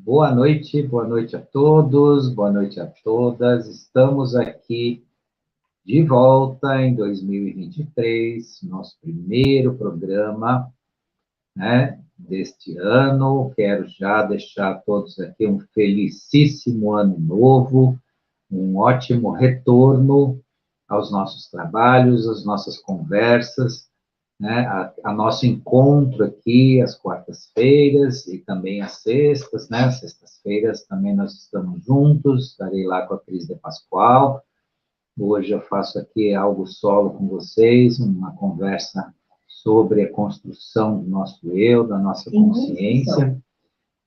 Boa noite a todos, boa noite a todas. Estamos aqui de volta em 2023, nosso primeiro programa, né, deste ano. Quero já deixar a todos aqui um felicíssimo ano novo, um ótimo retorno aos nossos trabalhos, às nossas conversas, né, a nosso encontro aqui às quartas-feiras e também às sextas, né, sextas-feiras também nós estamos juntos, estarei lá com a Cris de Pascoal. Hoje eu faço aqui algo solo com vocês, uma conversa sobre a construção do nosso eu, da nossa consciência.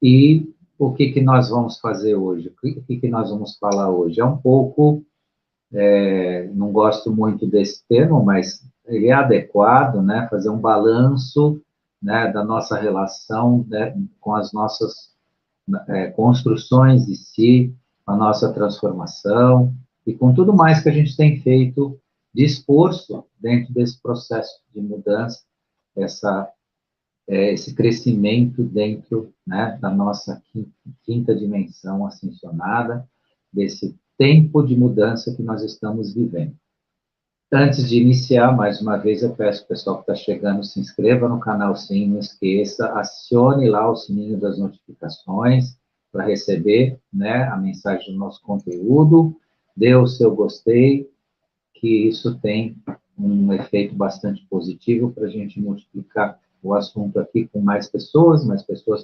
E o que que nós vamos fazer hoje? O que que nós vamos falar hoje? É um pouco, não gosto muito desse termo, mas ele é adequado, né? Fazer um balanço, né, da nossa relação, né, com as nossas construções de si, a nossa transformação e com tudo mais que a gente tem feito de esforço dentro desse processo de mudança, esse crescimento dentro, né, da nossa quinta dimensão ascensionada, desse tempo de mudança que nós estamos vivendo. Antes de iniciar, mais uma vez, eu peço ao pessoal que está chegando, se inscreva no canal, sim, não esqueça, acione lá o sininho das notificações para receber, né, a mensagem do nosso conteúdo, dê o seu gostei, que isso tem um efeito bastante positivo para a gente multiplicar o assunto aqui com mais pessoas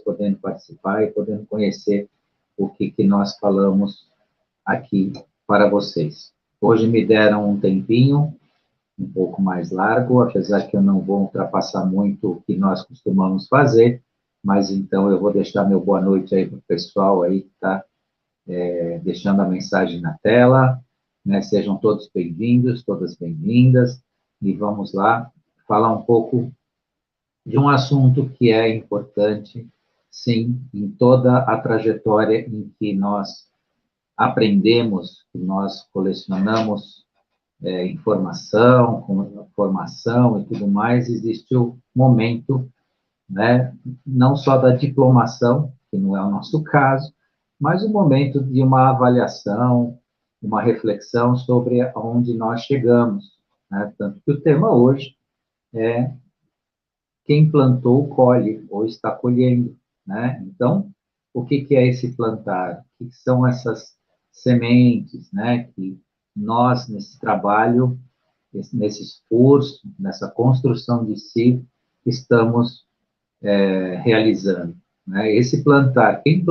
podendo participar e podendo conhecer o que nós falamos aqui para vocês. Hoje me deram um tempinho, um pouco mais largo, apesar que eu não vou ultrapassar muito o que nós costumamos fazer, mas então eu vou deixar meu boa noite aí para o pessoal aí que está deixando a mensagem na tela, né? Sejam todos bem-vindos, todas bem-vindas, e vamos lá falar um pouco de um assunto que é importante, sim, em toda a trajetória em que nós aprendemos, que nós colecionamos informação, formação e tudo mais, existe o momento, né, não só da diplomação, que não é o nosso caso, mas o momento de uma avaliação, uma reflexão sobre aonde nós chegamos, né? Tanto que o tema hoje é quem plantou, colhe, ou está colhendo, né? Então, o que é esse plantar? O que são essas sementes, né, que nós, nesse trabalho, nesse esforço, nessa construção de si, estamos realizando, né? Esse plantar, quem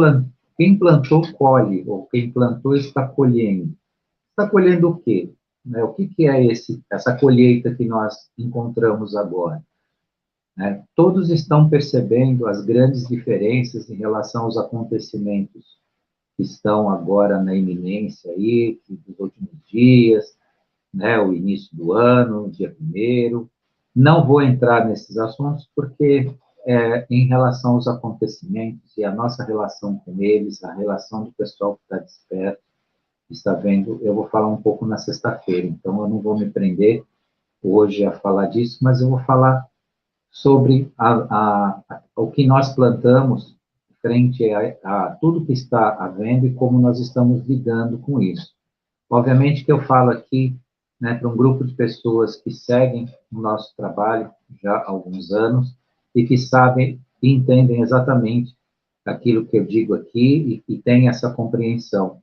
plantou, colhe, ou quem plantou está colhendo. Está colhendo o quê? Né? O que é essa colheita que nós encontramos agora? Né? Todos estão percebendo as grandes diferenças em relação aos acontecimentos que estão agora na iminência aí, dos últimos dias, né? O início do ano, dia 1º. Não vou entrar nesses assuntos porque em relação aos acontecimentos e a nossa relação com eles, a relação do pessoal que está desperto, está vendo, eu vou falar um pouco na sexta-feira, então eu não vou me prender hoje a falar disso, mas eu vou falar sobre o que nós plantamos frente a tudo que está havendo e como nós estamos lidando com isso. Obviamente que eu falo aqui, né, para um grupo de pessoas que seguem o nosso trabalho já há alguns anos e que sabem e entendem exatamente aquilo que eu digo aqui e têm essa compreensão.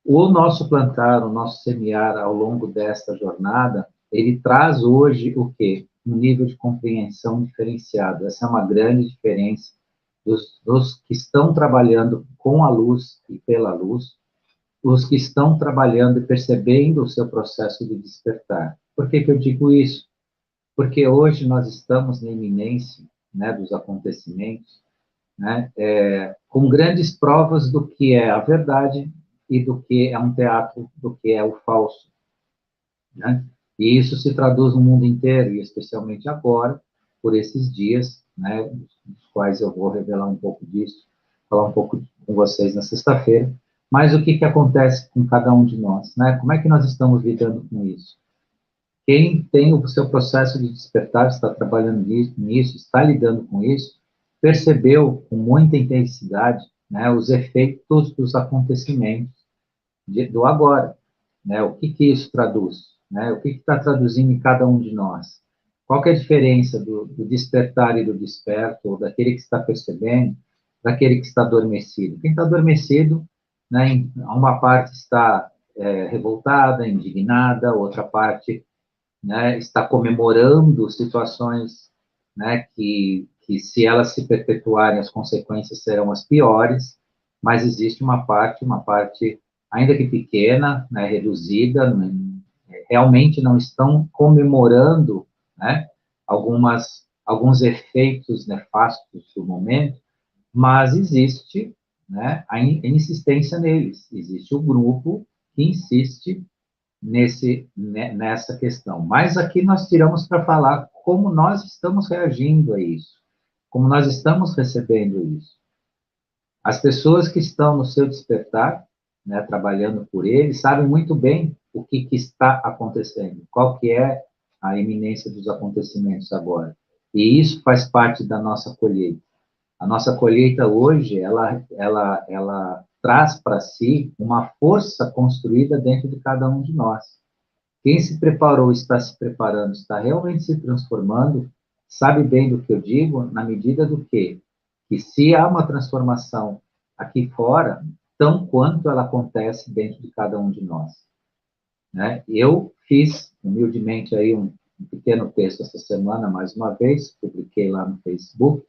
O nosso plantar, o nosso semear ao longo desta jornada, ele traz hoje o quê? Um nível de compreensão diferenciado. Essa é uma grande diferença dos que estão trabalhando com a luz e pela luz, os que estão trabalhando e percebendo o seu processo de despertar. Por que eu digo isso? Porque hoje nós estamos na iminência, né, dos acontecimentos, né, com grandes provas do que é a verdade e do que é um teatro, do que é o falso, né? E isso se traduz no mundo inteiro, e especialmente agora, por esses dias, né, dos quais eu vou revelar um pouco disso, falar um pouco com vocês na sexta-feira. Mas o que acontece com cada um de nós, né? Como é que nós estamos lidando com isso? Quem tem o seu processo de despertar, está trabalhando nisso, está lidando com isso, percebeu com muita intensidade né, os efeitos dos acontecimentos do agora, né? O que isso traduz, né? O que está traduzindo em cada um de nós? Qual que é a diferença do despertar e do desperto, ou daquele que está percebendo, daquele que está adormecido? Quem está adormecido, né, uma parte está revoltada, indignada, outra parte, né, está comemorando situações, né, que se elas se perpetuarem, as consequências serão as piores, mas existe uma parte ainda que pequena, né, reduzida, né, realmente não estão comemorando, né, alguns efeitos nefastos do momento, mas existe, né, a insistência neles, existe o grupo que insiste nessa questão. Mas aqui nós tiramos para falar como nós estamos reagindo a isso, como nós estamos recebendo isso. As pessoas que estão no seu despertar, né, trabalhando por ele, sabem muito bem o que está acontecendo, qual que é a iminência dos acontecimentos agora. E isso faz parte da nossa colheita. A nossa colheita hoje, ela traz para si uma força construída dentro de cada um de nós. Quem se preparou, está se preparando, está realmente se transformando, sabe bem do que eu digo, na medida do que se há uma transformação aqui fora, tão quanto ela acontece dentro de cada um de nós, né? Eu fiz, humildemente, aí um pequeno texto essa semana, mais uma vez, publiquei lá no Facebook,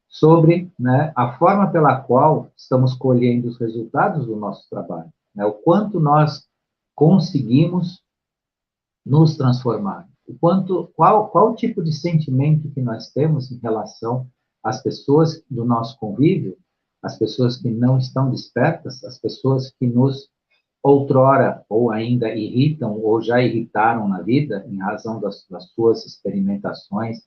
sobre, né, a forma pela qual estamos colhendo os resultados do nosso trabalho, né? O quanto nós conseguimos nos transformar. Qual o tipo de sentimento que nós temos em relação às pessoas do nosso convívio, as pessoas que não estão despertas, as pessoas que nos outrora ou ainda irritam ou já irritaram na vida em razão das suas experimentações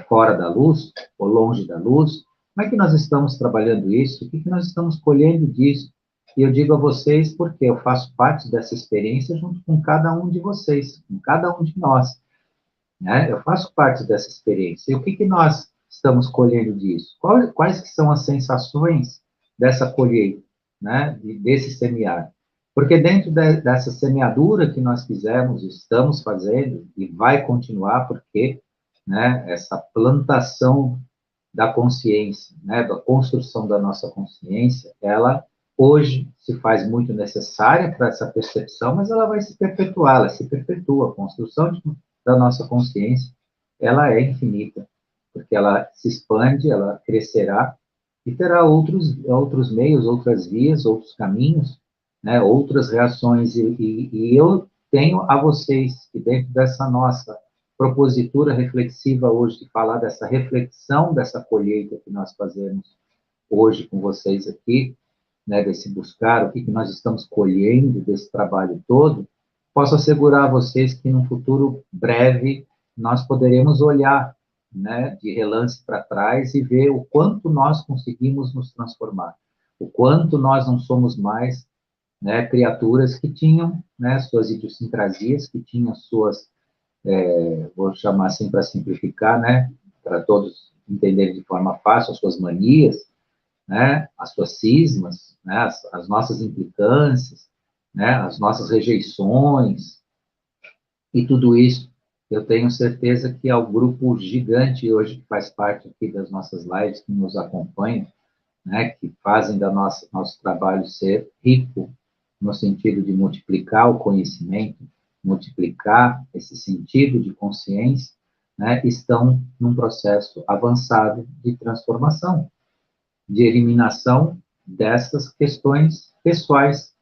fora da luz ou longe da luz. Como é que nós estamos trabalhando isso? O que nós estamos colhendo disso? E eu digo a vocês porque eu faço parte dessa experiência junto com cada um de vocês, com cada um de nós, né? Eu faço parte dessa experiência. E o que nós estamos colhendo disso? Quais que são as sensações dessa colheita, né? Desse semear? Porque dentro dessa semeadura que nós fizemos, estamos fazendo e vai continuar, porque, né, essa plantação da consciência, né, da construção da nossa consciência, ela hoje se faz muito necessária para essa percepção, mas ela vai se perpetuar, ela se perpetua. A construção da nossa consciência, ela é infinita, porque ela se expande, ela crescerá e terá outros meios, outras vias, outros caminhos, né, outras reações. E eu tenho a vocês que dentro dessa nossa propositura reflexiva hoje, de falar dessa reflexão, dessa colheita que nós fazemos hoje com vocês aqui, né, desse buscar, o que nós estamos colhendo desse trabalho todo, posso assegurar a vocês que no futuro breve nós poderemos olhar, né, de relance para trás e ver o quanto nós conseguimos nos transformar, o quanto nós não somos mais, né, criaturas que tinham, né, suas idiosincrasias, que tinham suas, vou chamar assim para simplificar, né, para todos entenderem de forma fácil, as suas manias, né, as suas cismas, né, as nossas implicâncias, né, as nossas rejeições, e tudo isso, eu tenho certeza que é o grupo gigante hoje que faz parte aqui das nossas lives, que nos acompanha, né, que fazem da nosso trabalho ser rico, no sentido de multiplicar o conhecimento, multiplicar esse sentido de consciência, né, estão num processo avançado de transformação, de eliminação dessas questões pessoais.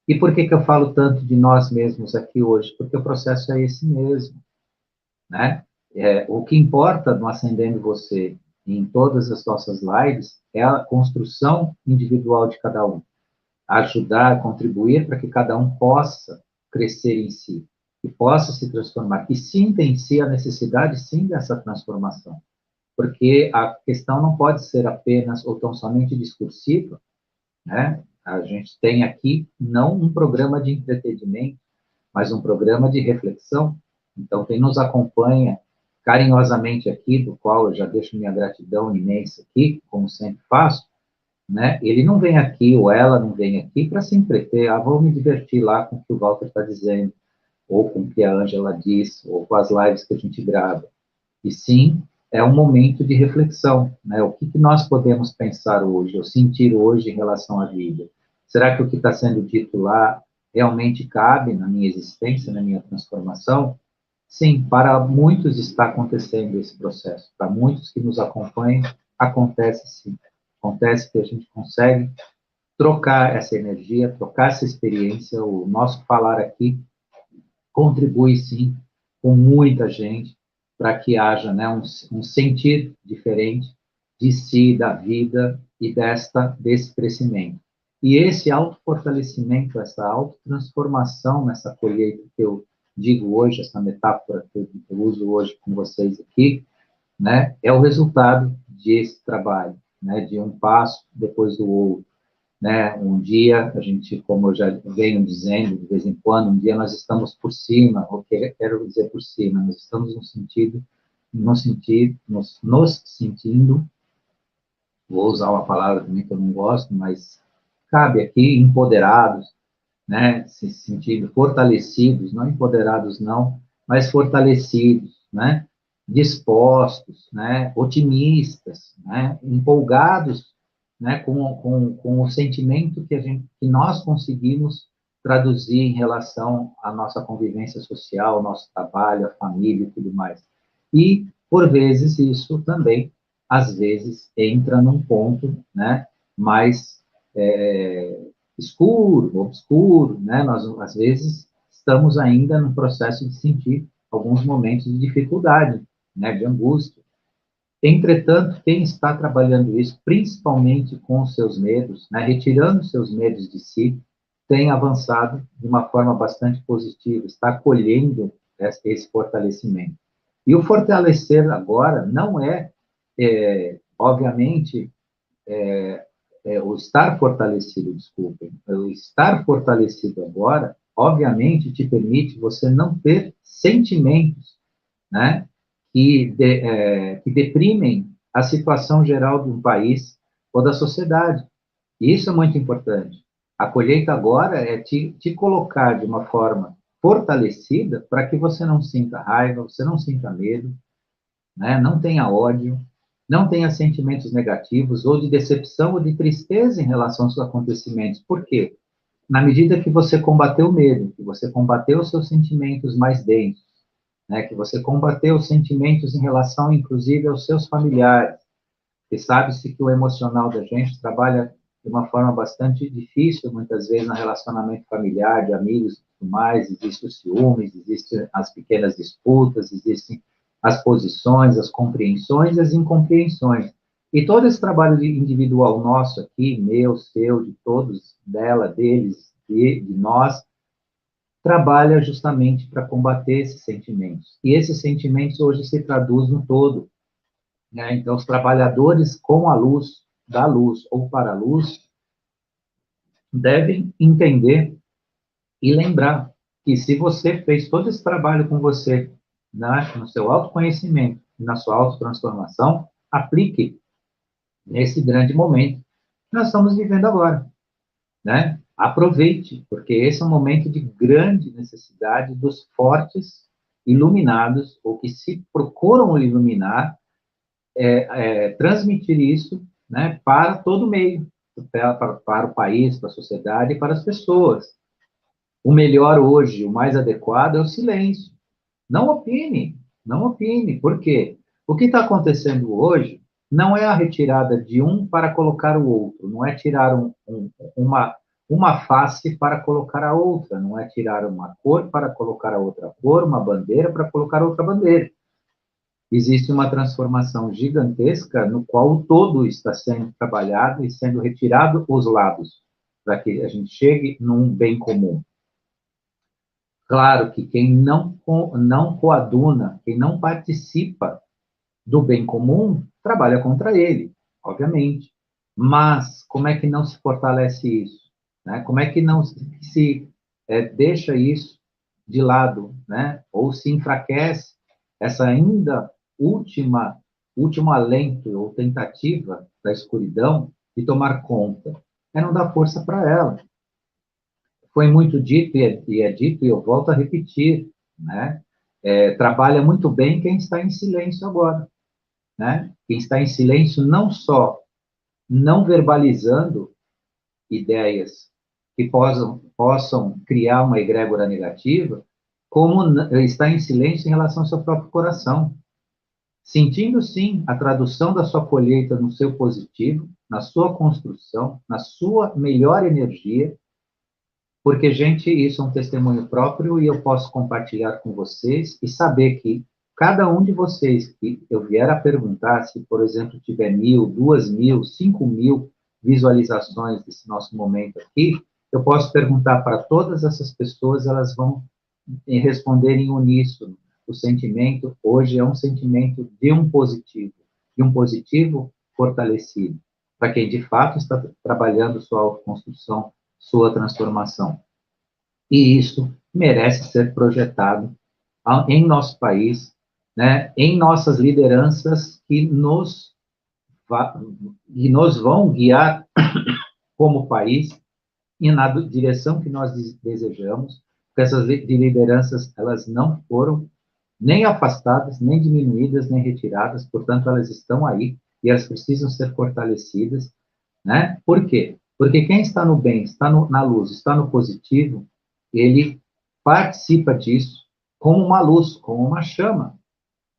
E por que eu falo tanto de nós mesmos aqui hoje? Porque o processo é esse mesmo, né? O que importa no Acendendo Você, em todas as nossas lives, é a construção individual de cada um. Ajudar, contribuir para que cada um possa crescer em si, que possa se transformar, que sinta em si a necessidade, sim, dessa transformação. Porque a questão não pode ser apenas ou tão somente discursiva, né? A gente tem aqui não um programa de entretenimento, mas um programa de reflexão. Então, quem nos acompanha carinhosamente aqui, do qual eu já deixo minha gratidão imensa aqui, como sempre faço, né? Ele não vem aqui, ou ela não vem aqui para se entreter, vou me divertir lá com o que o Walter está dizendo, ou com o que a Ângela diz, ou com as lives que a gente grava. E sim, é um momento de reflexão, né? O que, que nós podemos pensar hoje, ou sentir hoje em relação à vida? Será que o que está sendo dito lá realmente cabe na minha existência, na minha transformação? Sim, para muitos está acontecendo esse processo. Para muitos que nos acompanham, acontece sim. Acontece que a gente consegue trocar essa energia, trocar essa experiência. O nosso falar aqui contribui sim com muita gente para que haja, né, um sentir diferente de si, da vida e desse crescimento. E esse autofortalecimento, essa autotransformação nessa colheita que eu digo hoje, essa metáfora que eu uso hoje com vocês aqui, né, é o resultado desse trabalho, né, de um passo depois do outro, né? Um dia a gente, como eu já venho dizendo de vez em quando, um dia nós estamos por cima, ou quero dizer por cima, nós estamos nos sentindo, vou usar uma palavra também que eu não gosto, mas cabe aqui, empoderados, né? Se sentindo fortalecidos, não empoderados não, mas fortalecidos, né? Dispostos, né? Otimistas, né? Empolgados, né? Com o sentimento que nós conseguimos traduzir em relação à nossa convivência social, ao nosso trabalho, à família e tudo mais. E, por vezes, isso também, às vezes, entra num ponto, né? Mais escuro, obscuro, né? Nós, às vezes, estamos ainda no processo de sentir alguns momentos de dificuldade, né? De angústia. Entretanto, quem está trabalhando isso, principalmente com os seus medos, né? Retirando os seus medos de si, tem avançado de uma forma bastante positiva, está colhendo esse fortalecimento. E o fortalecer agora não obviamente, o estar fortalecido, desculpem, o estar fortalecido agora, obviamente, te permite você não ter sentimentos, né, que deprimem a situação geral de um país ou da sociedade. E isso é muito importante. A colheita agora é te colocar de uma forma fortalecida para que você não sinta raiva, você não sinta medo, né? Não tenha ódio, não tenha sentimentos negativos, ou de decepção, ou de tristeza em relação aos acontecimentos. Por quê? Na medida que você combateu o medo, que você combateu os seus sentimentos mais densos, né? Que você combateu os sentimentos em relação, inclusive, aos seus familiares, porque sabe-se que o emocional da gente trabalha de uma forma bastante difícil, muitas vezes, no relacionamento familiar, de amigos e tudo mais, existe o ciúmes, existem as pequenas disputas, existem as posições, as compreensões e as incompreensões. E todo esse trabalho individual nosso aqui, meu, seu, de todos, dela, deles, de nós, trabalha justamente para combater esses sentimentos. E esses sentimentos hoje se traduzem no todo, né? Então, os trabalhadores com a luz, da luz ou para a luz, devem entender e lembrar que se você fez todo esse trabalho com você, né, no seu autoconhecimento, na sua autotransformação, aplique nesse grande momento que nós estamos vivendo agora, né? Aproveite, porque esse é um momento de grande necessidade dos fortes iluminados, ou que se procuram iluminar, transmitir isso, né, para todo o meio, para o país, para a sociedade e para as pessoas. O melhor hoje, o mais adequado é o silêncio. Não opine, não opine. Por quê? O que está acontecendo hoje não é a retirada de um para colocar o outro, não é tirar uma face para colocar a outra, não é tirar uma cor para colocar a outra cor, uma bandeira para colocar outra bandeira. Existe uma transformação gigantesca no qual o todo está sendo trabalhado e sendo retirado os lados, para que a gente chegue num bem comum. Claro que quem não coaduna, quem não participa do bem comum, trabalha contra ele, obviamente. Mas como é que não se fortalece isso? Né? Como é que não se deixa isso de lado, né? Ou se enfraquece essa ainda último alento ou tentativa da escuridão, de tomar conta, é não dar força para ela. Foi muito dito e é dito, e eu volto a repetir, né? Trabalha muito bem quem está em silêncio agora, né? Quem está em silêncio não só não verbalizando ideias que possam criar uma egrégora negativa, como está em silêncio em relação ao seu próprio coração, sentindo sim a tradução da sua colheita no seu positivo, na sua construção, na sua melhor energia, porque, gente, isso é um testemunho próprio e eu posso compartilhar com vocês e saber que cada um de vocês que eu vier a perguntar, se, por exemplo, tiver 1.000, 2.000, 5.000 visualizações desse nosso momento aqui, eu posso perguntar para todas essas pessoas, elas vão responder em uníssono. O sentimento hoje é um sentimento de um positivo fortalecido, para quem de fato está trabalhando sua autoconstrução, sua transformação. E isso merece ser projetado em nosso país, né, em nossas lideranças que nos vão guiar como país e na direção que nós desejamos, porque essas lideranças, elas não foram nem afastadas, nem diminuídas, nem retiradas, portanto, elas estão aí e elas precisam ser fortalecidas, né? Por quê? Porque quem está no bem, está na luz, está no positivo, ele participa disso como uma luz, como uma chama.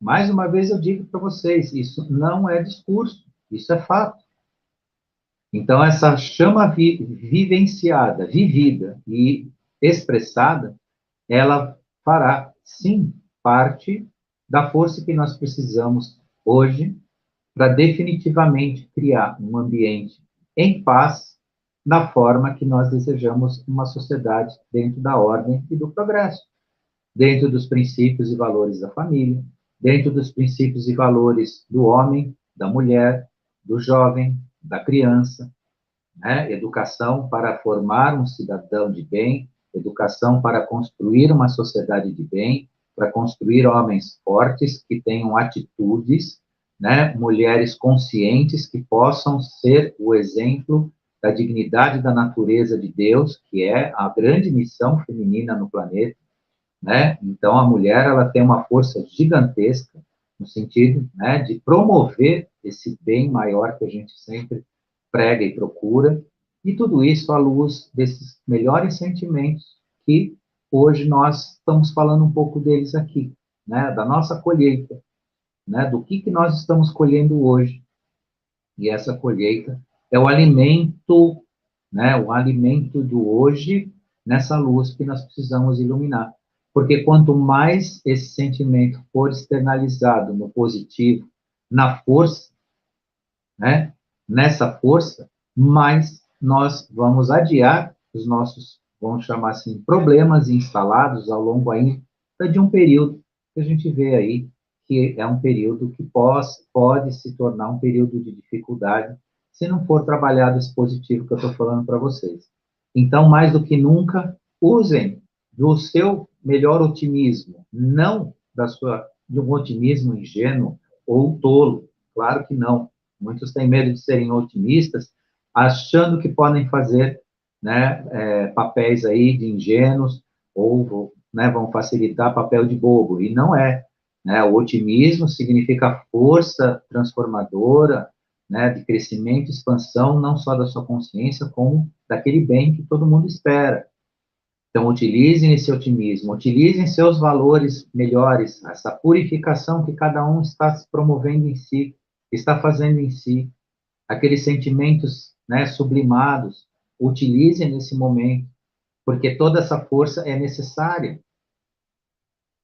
Mais uma vez eu digo para vocês, isso não é discurso, isso é fato. Então, essa chama vivenciada, vivida e expressada, ela fará, sim, parte da força que nós precisamos hoje para definitivamente criar um ambiente em paz, na forma que nós desejamos uma sociedade dentro da ordem e do progresso, dentro dos princípios e valores da família, dentro dos princípios e valores do homem, da mulher, do jovem, da criança, né? Educação para formar um cidadão de bem, educação para construir uma sociedade de bem, para construir homens fortes que tenham atitudes, né? Mulheres conscientes que possam ser o exemplo da dignidade da natureza de Deus, que é a grande missão feminina no planeta, né? Então a mulher ela tem uma força gigantesca no sentido, né, de promover esse bem maior que a gente sempre prega e procura, e tudo isso à luz desses melhores sentimentos que hoje nós estamos falando um pouco deles aqui, né, da nossa colheita, né, do que nós estamos colhendo hoje. E essa colheita é o alimento, né, o alimento do hoje nessa luz que nós precisamos iluminar. Porque quanto mais esse sentimento for externalizado no positivo, na força, né, nessa força, mais nós vamos adiar os nossos, vamos chamar assim, problemas instalados ao longo ainda de um período que a gente vê aí, que é um período que pode se tornar um período de dificuldade, se não for trabalhado esse positivo que eu estou falando para vocês. Então, mais do que nunca, usem do seu melhor otimismo, não de um otimismo ingênuo ou tolo, claro que não. Muitos têm medo de serem otimistas, achando que podem fazer, né, papéis aí de ingênuos ou, né, vão facilitar papel de bobo, e não é. Né? O otimismo significa força transformadora, né, de crescimento e expansão, não só da sua consciência, como daquele bem que todo mundo espera. Então, utilizem esse otimismo, utilizem seus valores melhores, essa purificação que cada um está se promovendo em si, está fazendo em si, aqueles sentimentos, né, sublimados, utilizem nesse momento, porque toda essa força é necessária,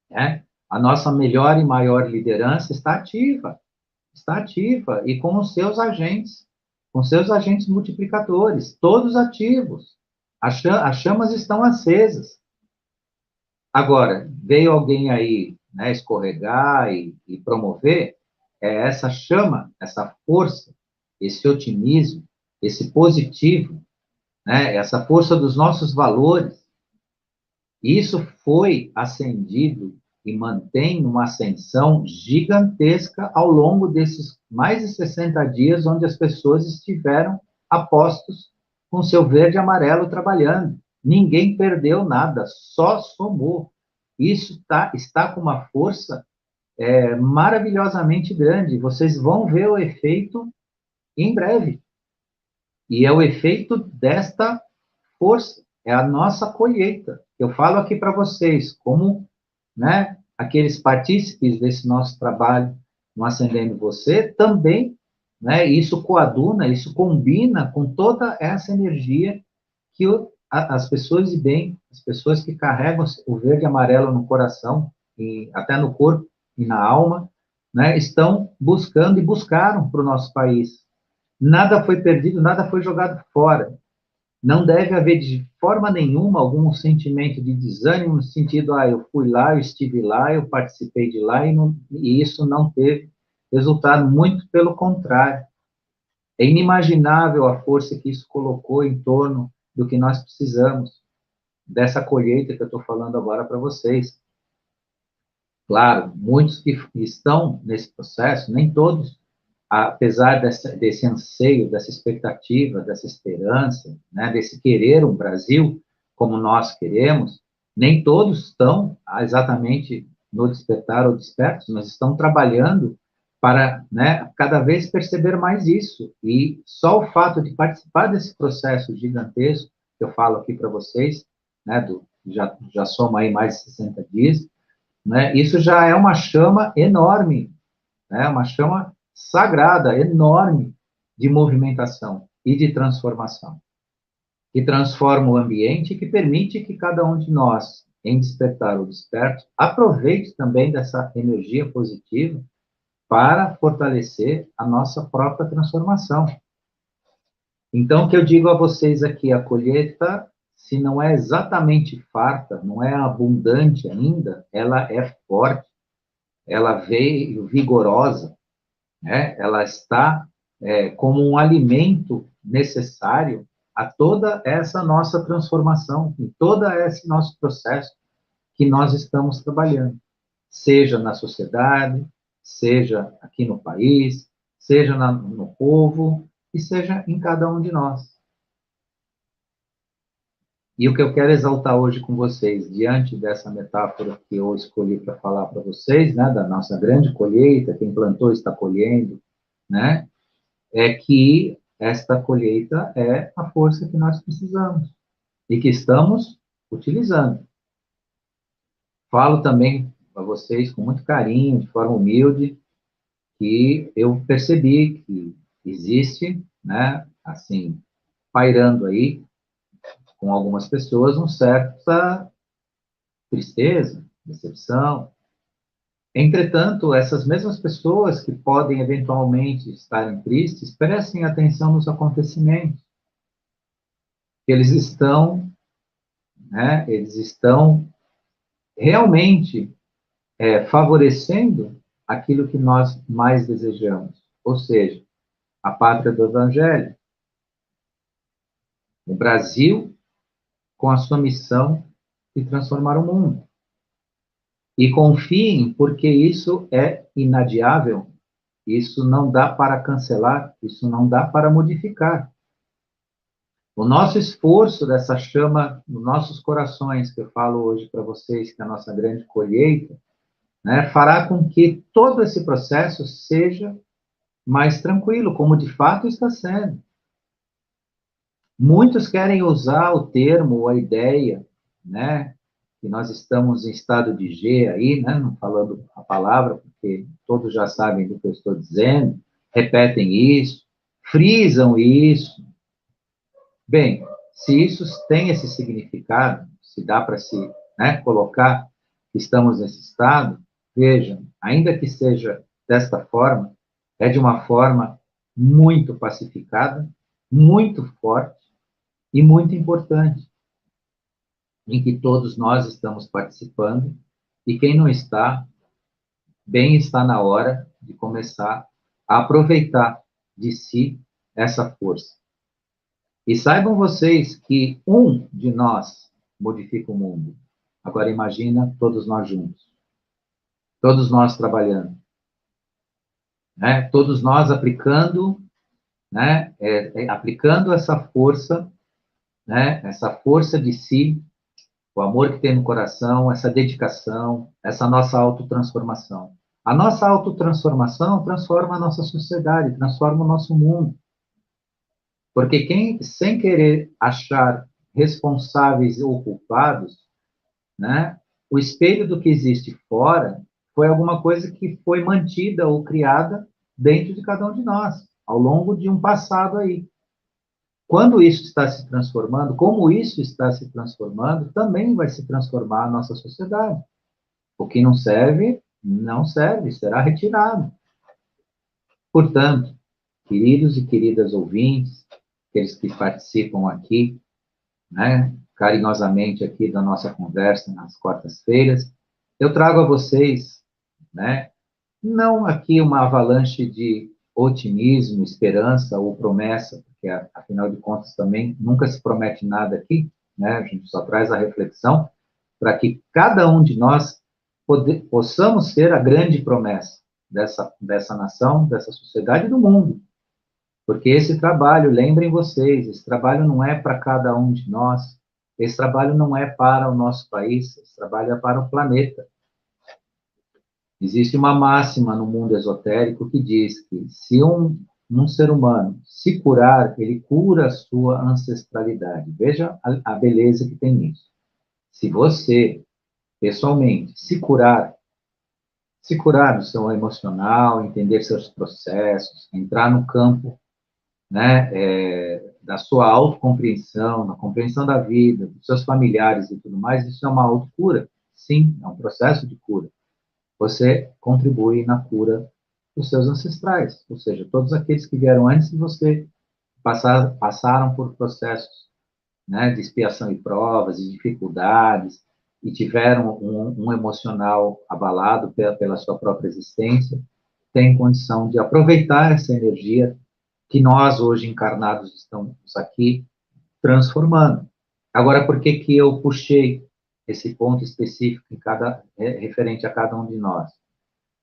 né? A nossa melhor e maior liderança está ativa, e com seus agentes multiplicadores, todos ativos. As chamas estão acesas. Agora, veio alguém aí, né, escorregar e promover, essa chama, essa força, esse otimismo, esse positivo, né, essa força dos nossos valores, isso foi acendido e mantém uma ascensão gigantesca ao longo desses mais de 60 dias, onde as pessoas estiveram apostos com seu verde e amarelo trabalhando. Ninguém perdeu nada, só somou. Isso está com uma força maravilhosamente grande. Vocês vão ver o efeito em breve. E é o efeito desta força, é a nossa colheita. Eu falo aqui para vocês, como, né, aqueles partícipes desse nosso trabalho no Acendendo Você, também, né, isso coaduna, isso combina com toda essa energia que as pessoas de bem, as pessoas que carregam o verde e amarelo no coração, e até no corpo e na alma, né, estão buscando e buscaram para o nosso país. Nada foi perdido, nada foi jogado fora. Não deve haver de forma nenhuma algum sentimento de desânimo no sentido, eu fui lá, eu estive lá, eu participei de lá e isso não teve resultado, muito pelo contrário. É inimaginável a força que isso colocou em torno do que nós precisamos, dessa colheita que eu estou falando agora para vocês. Claro, muitos que estão nesse processo, nem todos, apesar desse anseio, dessa expectativa, dessa esperança, né, desse querer um Brasil como nós queremos, nem todos estão exatamente no despertar ou despertos, mas estão trabalhando para, né, cada vez perceber mais isso. E só o fato de participar desse processo gigantesco, que eu falo aqui para vocês, né, já soma aí mais de 60 dias, né, isso já é uma chama enorme, né, uma chama sagrada, enorme, de movimentação e de transformação, que transforma o ambiente e que permite que cada um de nós, em despertar ou desperto, aproveite também dessa energia positiva para fortalecer a nossa própria transformação. Então, o que eu digo a vocês aqui, a colheita, se não é exatamente farta, não é abundante ainda, ela é forte, ela veio vigorosa, né? Ela está como um alimento necessário a toda essa nossa transformação, em todo esse nosso processo que nós estamos trabalhando, seja na sociedade, seja aqui no país, seja no povo, e seja em cada um de nós. E o que eu quero exaltar hoje com vocês, diante dessa metáfora que eu escolhi para falar para vocês, né, da nossa grande colheita, quem plantou está colhendo, né, é que esta colheita é a força que nós precisamos e que estamos utilizando. Falo também para vocês com muito carinho, de forma humilde, que eu percebi que existe, né, assim, pairando aí com algumas pessoas, uma certa tristeza, decepção. Entretanto, essas mesmas pessoas que podem eventualmente estarem tristes, prestem atenção nos acontecimentos. Eles estão, né, eles estão realmente favorecendo aquilo que nós mais desejamos, ou seja, a pátria do Evangelho, o Brasil com a sua missão de transformar o mundo. E confiem, porque isso é inadiável, isso não dá para cancelar, isso não dá para modificar. O nosso esforço dessa chama nos nossos corações, que eu falo hoje para vocês, que é a nossa grande colheita, né, fará com que todo esse processo seja mais tranquilo, como de fato está sendo. Muitos querem usar o termo ou a ideia, né, que nós estamos em estado de G aí, né, não falando a palavra, porque todos já sabem do que eu estou dizendo, repetem isso, frisam isso. Bem, se isso tem esse significado, se dá para se, né, colocar que estamos nesse estado, vejam, ainda que seja desta forma, é de uma forma muito pacificada, muito forte e muito importante, em que todos nós estamos participando, e quem não está, bem está na hora de começar a aproveitar de si essa força. E saibam vocês que um de nós modifica o mundo. Agora imagina todos nós juntos. Todos nós trabalhando. Né? Todos nós aplicando né? Aplicando essa força, né? Essa força de si, o amor que tem no coração, essa dedicação, essa nossa autotransformação. A nossa autotransformação transforma a nossa sociedade, transforma o nosso mundo. Porque quem, sem querer achar responsáveis ou culpados, né, o espelho do que existe fora foi alguma coisa que foi mantida ou criada dentro de cada um de nós, ao longo de um passado aí. Quando isso está se transformando, como isso está se transformando, também vai se transformar a nossa sociedade. O que não serve, não serve, será retirado. Portanto, queridos e queridas ouvintes, aqueles que participam aqui, né, carinhosamente aqui da nossa conversa nas quartas-feiras, eu trago a vocês, né, não aqui uma avalanche de otimismo, esperança ou promessa, porque afinal de contas também nunca se promete nada aqui, né, a gente só traz a reflexão para que cada um de nós possamos ser a grande promessa dessa nação, dessa sociedade e do mundo. Porque esse trabalho, lembrem vocês, esse trabalho não é para cada um de nós, esse trabalho não é para o nosso país, esse trabalho é para o planeta. Existe uma máxima no mundo esotérico que diz que se um ser humano se curar, ele cura a sua ancestralidade. Veja a beleza que tem nisso. Se você, pessoalmente, se curar no seu emocional, entender seus processos, entrar no campo, né, da sua autocompreensão, na compreensão da vida, dos seus familiares e tudo mais, isso é uma autocura? Sim, é um processo de cura. Você contribui na cura dos seus ancestrais, ou seja, todos aqueles que vieram antes de você passaram por processos, né, de expiação e provas, de dificuldades, e tiveram um emocional abalado pela sua própria existência, tem condição de aproveitar essa energia que nós, hoje encarnados, estamos aqui transformando. Agora, por que que eu puxei esse ponto específico referente a cada um de nós?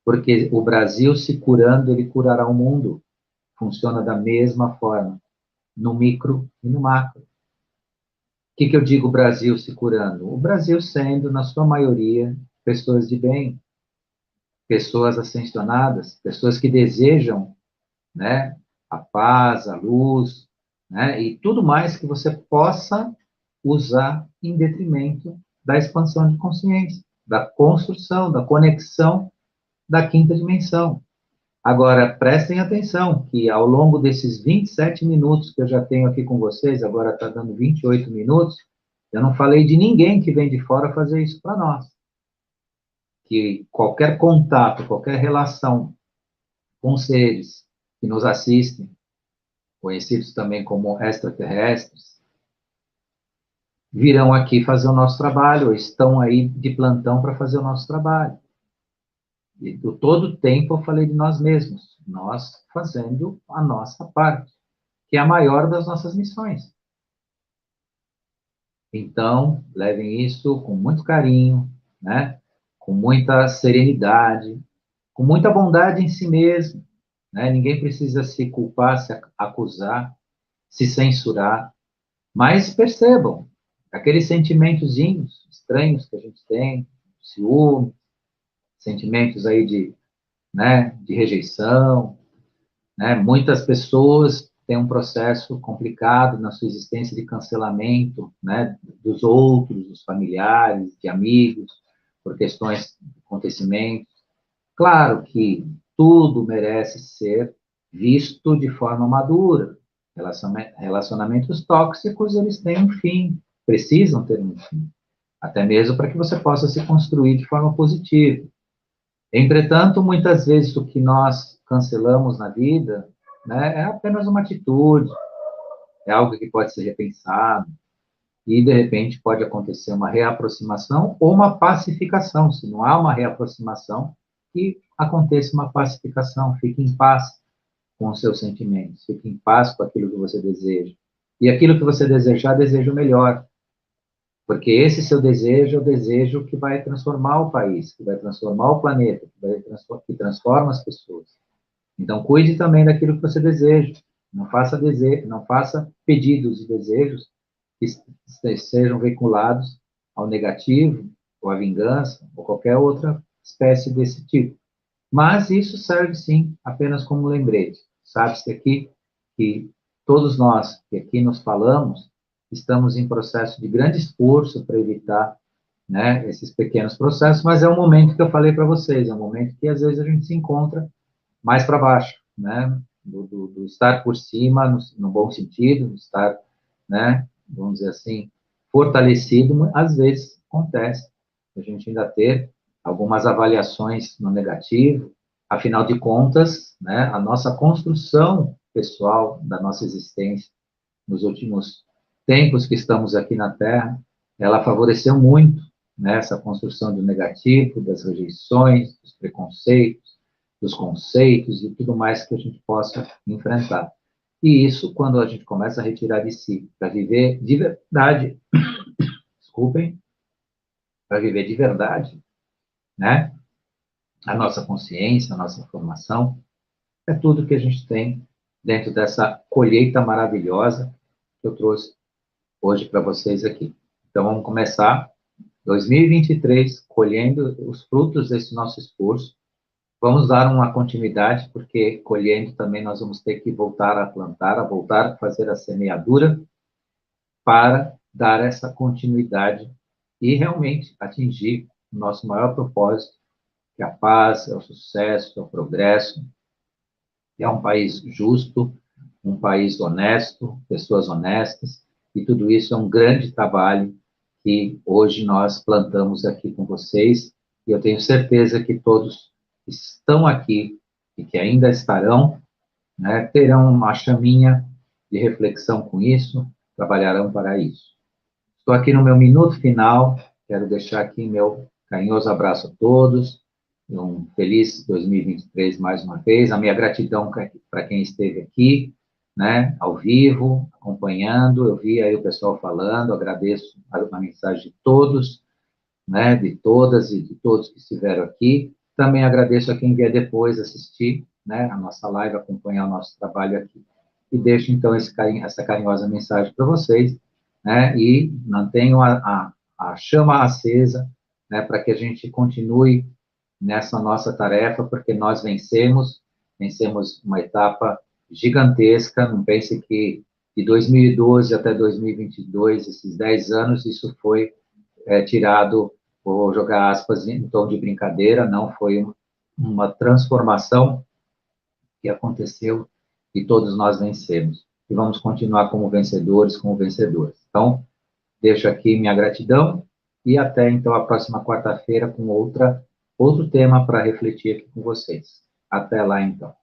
Porque o Brasil se curando, ele curará o mundo. Funciona da mesma forma, no micro e no macro. O que eu digo Brasil se curando? O Brasil sendo, na sua maioria, pessoas de bem, pessoas ascensionadas, pessoas que desejam, né, a paz, a luz, né, e tudo mais que você possa usar em detrimento da expansão de consciência, da construção, da conexão da quinta dimensão. Agora, prestem atenção que ao longo desses 27 minutos que eu já tenho aqui com vocês, agora está dando 28 minutos, eu não falei de ninguém que vem de fora fazer isso para nós. Que qualquer contato, qualquer relação com seres que nos assistem, conhecidos também como extraterrestres, virão aqui fazer o nosso trabalho, ou estão aí de plantão para fazer o nosso trabalho. E todo o tempo eu falei de nós mesmos, nós fazendo a nossa parte, que é a maior das nossas missões. Então, levem isso com muito carinho, né? Com muita serenidade, com muita bondade em si mesmo, né? Ninguém precisa se culpar, se acusar, se censurar, mas percebam aqueles sentimentos estranhos que a gente tem, ciúme, sentimentos aí de rejeição, né? Muitas pessoas têm um processo complicado na sua existência de cancelamento, né? Dos outros, dos familiares, de amigos, por questões de acontecimentos. Claro que tudo merece ser visto de forma madura. Relacionamentos tóxicos, eles têm um fim, precisam ter um fim, até mesmo para que você possa se construir de forma positiva. Entretanto, muitas vezes o que nós cancelamos na vida, né, é apenas uma atitude, é algo que pode ser repensado, e de repente pode acontecer uma reaproximação ou uma pacificação. Se não há uma reaproximação, que aconteça uma pacificação, fique em paz com os seus sentimentos, fique em paz com aquilo que você deseja. E aquilo que você desejar, deseja o melhor. Porque esse seu desejo é o desejo que vai transformar o país, que vai transformar o planeta, que transforma as pessoas. Então, cuide também daquilo que você deseja. não faça pedidos e desejos que sejam veiculados ao negativo, ou à vingança, ou qualquer outra espécie desse tipo. Mas isso serve, sim, apenas como lembrete. Sabe-se aqui que todos nós que aqui nos falamos estamos em processo de grande esforço para evitar, né, esses pequenos processos, mas é um momento que eu falei para vocês, é um momento que às vezes a gente se encontra mais para baixo, né, do estar por cima, no bom sentido, do estar, né, vamos dizer assim, fortalecido, às vezes acontece a gente ainda ter algumas avaliações no negativo, afinal de contas, né, a nossa construção pessoal da nossa existência nos últimos tempos que estamos aqui na Terra, ela favoreceu muito, né, essa construção do negativo, das rejeições, dos preconceitos, dos conceitos e tudo mais que a gente possa enfrentar. E isso, quando a gente começa a retirar de si, para viver de verdade, desculpem, para viver de verdade, né? A nossa consciência, a nossa formação, é tudo que a gente tem dentro dessa colheita maravilhosa que eu trouxe hoje para vocês aqui. Então, vamos começar 2023 colhendo os frutos desse nosso esforço. Vamos dar uma continuidade, porque colhendo também nós vamos ter que voltar a plantar, a voltar a fazer a semeadura para dar essa continuidade e realmente atingir o nosso maior propósito, que é a paz, é o sucesso, é o progresso, é um país justo, um país honesto, pessoas honestas, e tudo isso é um grande trabalho que hoje nós plantamos aqui com vocês, e eu tenho certeza que todos que estão aqui e que ainda estarão, né, terão uma chaminha de reflexão com isso, trabalharão para isso. Estou aqui no meu minuto final, quero deixar aqui meu carinhoso abraço a todos, um feliz 2023 mais uma vez, a minha gratidão para quem esteve aqui, né, ao vivo, acompanhando, eu vi aí o pessoal falando, agradeço a mensagem de todos, né, de todas e de todos que estiveram aqui, também agradeço a quem vier depois assistir, né, a nossa live, acompanhar o nosso trabalho aqui. E deixo, então, essa carinhosa mensagem para vocês, né, e mantenham a chama acesa, né, para que a gente continue nessa nossa tarefa, porque nós vencemos uma etapa gigantesca, não pense que de 2012 até 2022, esses 10 anos, isso foi tirado, vou jogar aspas em tom de brincadeira, não foi uma transformação que aconteceu e todos nós vencemos. E vamos continuar como vencedores, como vencedoras. Então, deixo aqui minha gratidão e até, então, a próxima quarta-feira com outro tema para refletir aqui com vocês. Até lá, então.